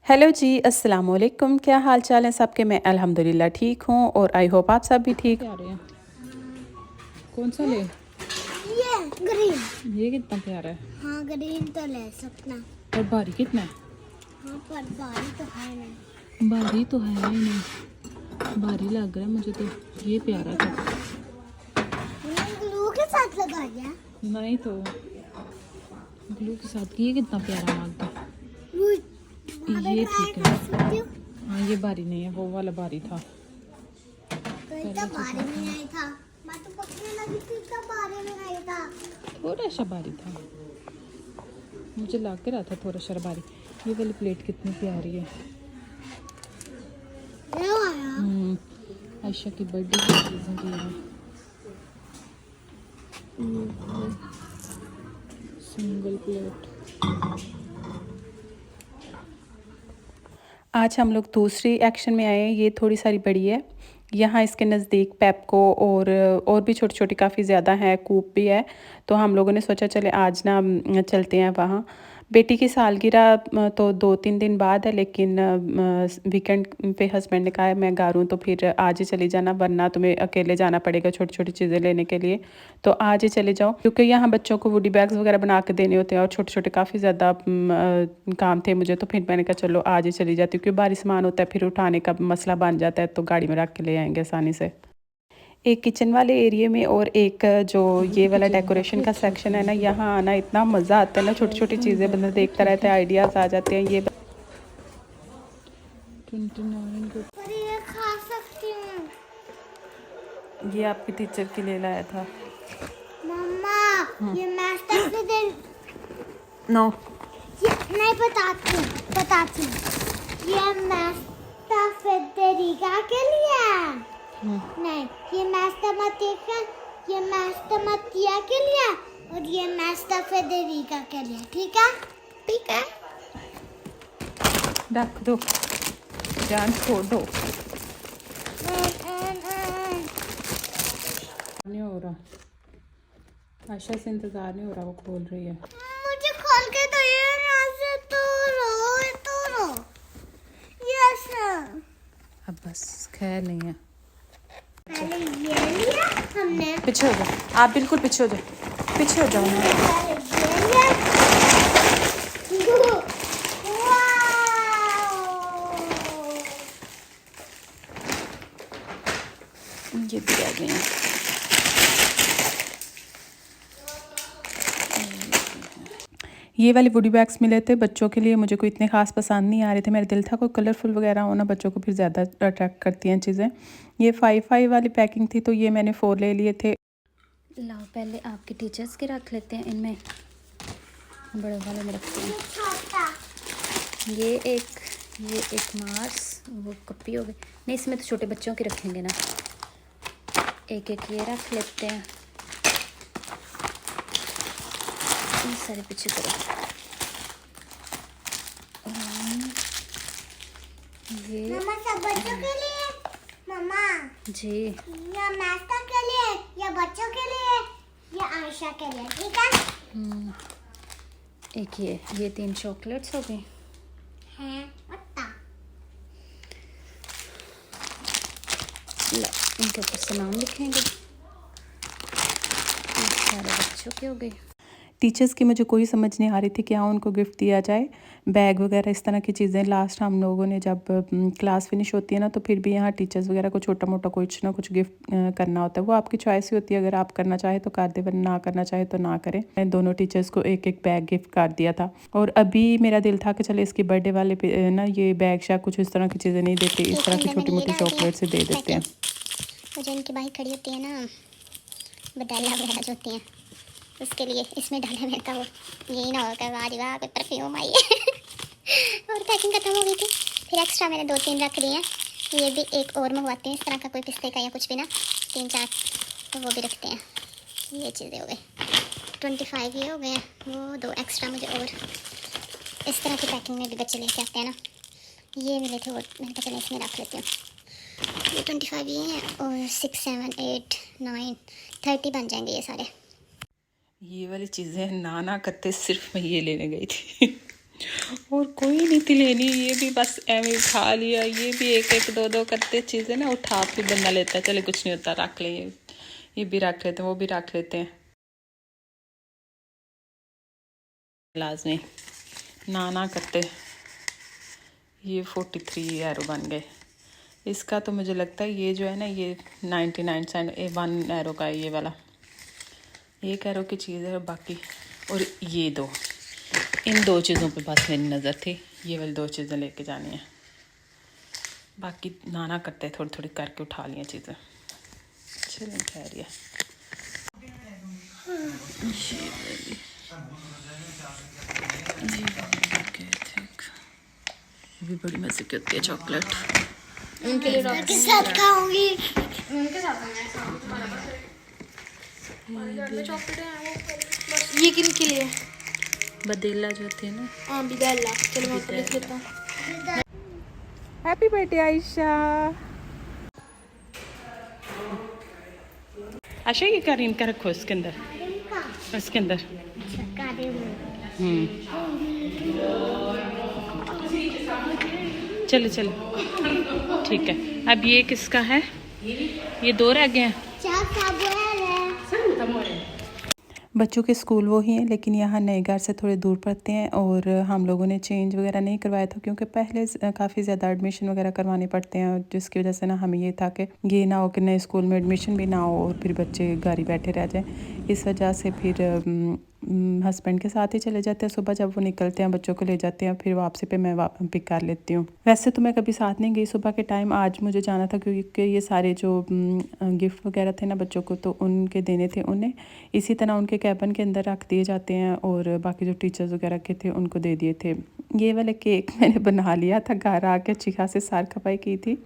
Hello जी, अस्सलाम वालेकुम। क्या हाल चाल है सबके? मैं अल्हम्दुलिल्लाह ठीक हूँ और आई होप आप सब भी ठीक। आ रहे हैं। कौन सा ले? ये ग्रीन। ये कितना प्यारा है। हाँ ग्रीन तो ले सकना। और भारी कितना है? हाँ पर भारी तो है नहीं। भारी तो है ही नहीं, भारी लग रहा है मुझे तो। ये प्यारा था। ग्लू के साथ लगाया। नहीं तो ग्लू के साथ। ये कितना प्यारा मग है। ये ठीक है। हाँ ये भारी नहीं है, वो वाला भारी था। तो इतना भारी में नहीं था। मैं तो पकड़ने लगी थी, इतना भारी में नहीं था। थोड़ा सा भारी था, मुझे लग के रहा था थोड़ा सा भारी। ये वाली प्लेट कितनी प्यारी है। ये आया। आयशा की बर्थडे की चीज़ें की हैं। Single plate. आज हम लोग दूसरी एक्शन में आए हैं। ये थोड़ी सारी बड़ी है। यहाँ इसके नज़दीक पेप्को और भी छोटी छोटी काफ़ी ज़्यादा है, कूप भी है। तो हम लोगों ने सोचा चले आज ना चलते हैं वहाँ। बेटी की सालगिरह तो 2-3 दिन बाद है, लेकिन वीकेंड पे हस्बैंड ने कहा है मैं घर हूँ तो फिर आज ही चली जाना, वरना तुम्हें अकेले जाना पड़ेगा छोटी छोटी चीज़ें लेने के लिए। तो आज ही चले जाओ, क्योंकि यहाँ बच्चों को वुडी बैग्स वगैरह बना के देने होते हैं और छोटे छोटे काफ़ी ज़्यादा काम थे मुझे। तो फिर मैंने कहा चलो आज ही चली जाती हूँ, क्योंकि भारी सामान होता है फिर उठाने का मसला बन जाता है, तो गाड़ी में रख के ले आएंगे आसानी से। एक किचन वाले एरिया में और एक जो ये वाला डेकोरेशन का सेक्शन है ना, यहाँ आना इतना मज़ा आता है ना। छोटी छोटी चीज़ें बंदा देखता रहता है, आइडियाज़ आ जाते हैं। 29 को पर ये खा सकती हूँ। ये आपकी टीचर के लिए लाया था। मम्मा ये मास्टर से दे। नो ये नहीं बताती हूँ। ये मास्टर फेडरिका के लिए है। नहीं ये मास्टर मतिया के लिए और ये मास्टर फेडरिका के लिए। ठीक है रख दो, जान छोड़ दो। नहीं हो रहा, आशा से इंतजार नहीं हो रहा, वो खोल रही है। मुझे खोल के दो। ये यहाँ से तोड़ो। यस अब बस खैर नहीं है। पहले ये लिया हमने। पीछे हो जाओ, आप बिल्कुल पीछे हो जाओ, पीछे हो जाओ ना। पहले ये लिया। ये भी आ गए हैं। ये वाले वुडी बैग्स मिले थे बच्चों के लिए, मुझे कोई इतने खास पसंद नहीं आ रहे थे। मेरा दिल था कोई कलरफुल वगैरह हो ना, बच्चों को फिर ज़्यादा अट्रैक्ट करती हैं चीज़ें। ये 5 वाली पैकिंग थी तो ये मैंने 4 ले लिए थे। लाओ पहले आपके टीचर्स के रख लेते हैं, इनमें बड़े वाले में रखते हैं। ये एक मार्स, वो कपी हो गई। नहीं इसमें तो छोटे बच्चों के रखेंगे ना। एक ये रख लेते हैं। ये सारे पीछे करो। ये मम्मा सब बच्चों के लिए। मम्मा जी या मास्टर के लिए या बच्चों के लिए या आयशा के लिए। ठीक है एक ये 3 चॉकलेट्स हो गए हैं। बता ला, इनके ऊपर से नाम लिखेंगे। ये सारे बच्चों के हो गए। टीचर्स की मुझे कोई समझ नहीं आ रही थी क्या उनको गिफ्ट दिया जाए, बैग वगैरह इस तरह की चीज़ें। लास्ट हम लोगों ने जब क्लास फिनिश होती है ना, तो फिर भी यहाँ टीचर्स वगैरह को छोटा मोटा कुछ ना कुछ गिफ्ट करना होता है। वो आपकी चॉइस ही होती है, अगर आप करना चाहे तो कर दे, वरना ना करना चाहे तो ना करें। मैंने दोनों टीचर्स को एक बैग गिफ्ट कर दिया था। और अभी मेरा दिल था कि चले इसकी बर्थडे वाले पे ना ये बैग शायद कुछ इस तरह की चीज़ें नहीं देते, इस तरह की छोटी मोटी चॉकलेट से दे देते हैं। वो जो इनकी बाइक खड़ी होती है ना, बटालियाँ वगैरह जो होती हैं, उसके लिए इसमें डाला हुआ था। वो यही ना होगा वाह वाह कोई परफ्यूम आई है। और पैकिंग खत्म हो गई थी, फिर एक्स्ट्रा मैंने 2-3 रख दी हैं। ये भी एक और मंगवाते हैं इस तरह का, कोई पिस्ते का या कुछ भी ना, 3-4 तो वो भी रखते हैं। ये चीज़ें हो गई 25 ये हो गए हैं। वो 2 एक्स्ट्रा मुझे और इस तरह की पैकिंग में भी बच्चे लेके आते हैं ना, ये मिले थे, वो मैंने कहा चलो इसमें रख लेती हूँ। ये 25 ये हैं और 6, 7, 8, 9, 30 बन जाएंगे ये सारे। ये वाली चीज़ें ना करते सिर्फ मैं ये लेने गई थी। और कोई नहीं थी लेनी, ये भी बस एवं उठा लिया। ये भी एक एक दो दो करते चीज़ें ना उठा फिर बंदा लेता है, चले कुछ नहीं होता, रख ले, ये भी रख लेते हैं, वो भी रख लेते हैं। लाजमी ना करते। ये 43 एरो बन गए। इसका तो मुझे लगता है ये जो है ना, ये 99 सेंट 1 एरो का है ये वाला। 1 एरो की चीज़ है बाकी। और ये दो, इन 2 चीज़ों पे बस मेरी नज़र थी, ये वाली 2 चीज़ें लेके जानी है। बाकी ना करते थोड़ी थोड़ी करके उठा लिया चीज़ें। चलें खैर। ये भी बड़ी मज़े की होती है चॉकलेट। उनके लिए के साथ खाऊंगी। उनके साथ चॉकलेट है वो। ये किन के लिए? बदेला जो होती है ना। हाँ बिदेला। चलो मैं लिख लेता हूँ। Happy birthday Ayesha. आशा ये करीम का रखो इसके अंदर, इसके अंदर। चलो चलो ठीक है। अब ये किसका है? ये 2 रह गए हैं। बच्चों के स्कूल वो ही हैं, लेकिन यहाँ नए घर से थोड़े दूर पड़ते हैं और हम लोगों ने चेंज वगैरह नहीं करवाया था क्योंकि पहले काफ़ी ज़्यादा एडमिशन वगैरह करवाने पड़ते हैं, जिसकी वजह से ना हमें ये था कि ये ना हो कि नए स्कूल में एडमिशन भी ना हो और फिर बच्चे घर ही बैठे रह जाएं। इस वजह से फिर हस्बैंड के साथ ही चले जाते हैं। सुबह जब वो निकलते हैं बच्चों को ले जाते हैं, फिर वापसी पे मैं पिक कर लेती हूँ। वैसे तो मैं कभी साथ नहीं गई सुबह के टाइम, आज मुझे जाना था क्योंकि ये सारे जो गिफ्ट वगैरह थे ना बच्चों को, तो उनके देने थे उन्हें। इसी तरह उनके कैबिन के अंदर रख दिए जाते हैं और बाकी जो टीचर्स वगैरह के थे उनको दे दिए थे। ये वाले केक मैंने बना लिया था, घर आके अच्छी खासी सार खपाई की थी।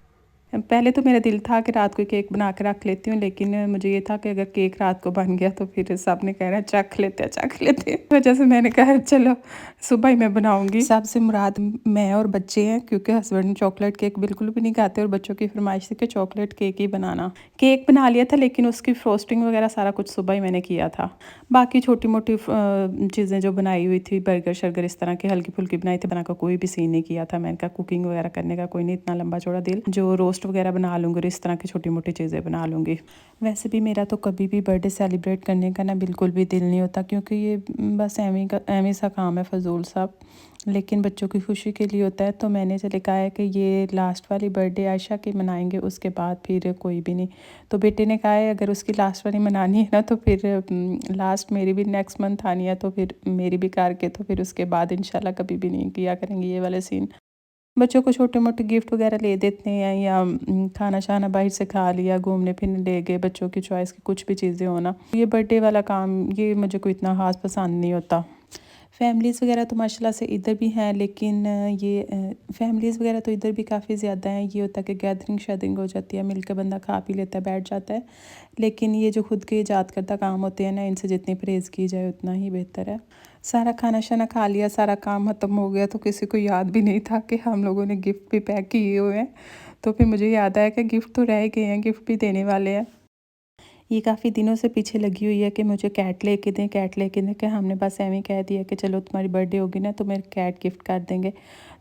पहले तो मेरा दिल था कि रात को केक बना के रख लेती हूँ, लेकिन मुझे ये था कि अगर केक रात को बन गया तो फिर सब ने कह रहा है चख लेते हैं। तो वजह से मैंने कहा चलो सुबह ही मैं बनाऊंगी। सबसे मुराद मैं और बच्चे हैं क्योंकि हस्बैंड चॉकलेट केक बिल्कुल भी नहीं खाते और बच्चों की फरमाइश थी कि चॉकलेट केक ही बनाना। केक बना लिया था लेकिन उसकी फ्रोस्टिंग वगैरह सारा कुछ सुबह ही मैंने किया था। बाकी छोटी मोटी चीज़ें जो बनाई हुई थी, बर्गर शर्गर इस तरह की हल्की फुल्की बनाई थी, बना का कोई भी सीन नहीं किया था। मैंने कहा कुकिंग वगैरह करने का कोई नहीं इतना लंबा चौड़ा दिल, जो रोस्ट वगैरह बना लूँगी और इस तरह की छोटी मोटी चीज़ें बना लूँगी। वैसे भी मेरा तो कभी भी बर्थडे सेलिब्रेट करने का ना बिल्कुल भी दिल नहीं होता क्योंकि ये बस एवं सा काम है फजूल सा, लेकिन बच्चों की खुशी के लिए होता है। तो मैंने चले कहा है कि ये लास्ट वाली बर्थडे आयशा की मनाएंगे, उसके बाद फिर कोई भी नहीं। तो बेटे ने कहा है अगर उसकी लास्ट वाली मनानी है ना तो फिर लास्ट मेरी भी नेक्स्ट मंथ आनी है, तो फिर मेरी भी करके तो फिर उसके बाद इंशाल्लाह कभी भी नहीं किया करेंगे ये वाले सीन। बच्चों को छोटे मोटे गिफ्ट वगैरह ले देते हैं या खाना शाना बाहर से खा लिया, घूमने फिरने ले गए, बच्चों की चॉइस की कुछ भी चीज़ें होना। ये बर्थडे वाला काम ये मुझे कोई इतना ख़ास पसंद नहीं होता। फैमिलीज़ वगैरह तो माशाल्लाह से इधर भी हैं, लेकिन ये फैमिलीज़ वगैरह तो इधर भी काफ़ी ज़्यादा हैं। ये होता है कि गैदरिंग शैदरिंग हो जाती है, मिलकर बंदा खा पी लेता है, बैठ जाता है। लेकिन ये जो खुद के ईजाद करदा काम होते हैं ना, इनसे जितनी परहेज़ की जाए उतना ही बेहतर है। सारा खाना शाना खा लिया, सारा काम ख़त्म हो गया, तो किसी को याद भी नहीं था कि हम लोगों ने गिफ्ट भी पैक किए हुए हैं। तो फिर मुझे याद आया कि गिफ्ट तो रह गए हैं, गिफ्ट भी देने वाले हैं। ये काफ़ी दिनों से पीछे लगी हुई है कि मुझे कैट लेके दें, कैट लेके दें, कि हमने बस ऐਵੇਂ कह दिया कि चलो तुम्हारी बर्थडे होगी ना तो मेरे कैट गिफ्ट कर देंगे।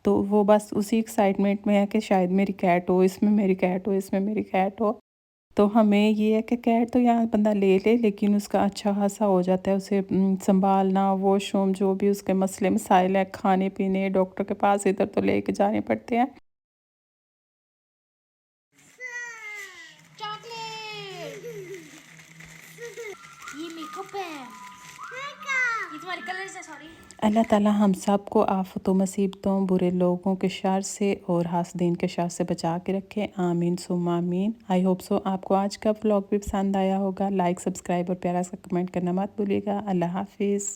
तो वो बस उसी एक्साइटमेंट में है कि शायद मेरी कैट हो, इसमें मेरी कैट हो, इसमें मेरी कैट हो। तो हमें ये है कि कैट तो यहाँ बंदा ले ले, लेकिन उसका अच्छा खासा हो जाता है, उसे संभालना, वॉशरूम जो भी उसके मसले मसाइल है, खाने पीने, डॉक्टर के पास इधर तो लेके जाने पड़ते हैं। ये मेकअप है, ये तुम्हारे कलर से। सॉरी। अल्लाह ताला हम सब को आफतों मुसीबतों, बुरे लोगों के शर से और हासदीन के शर से बचा के रखे। आमीन सुम्मा आमीन। आई होप सो आपको आज का व्लॉग भी पसंद आया होगा। लाइक सब्सक्राइब और प्यारा सा कमेंट करना मत भूलिएगा। अल्लाह हाफिज़।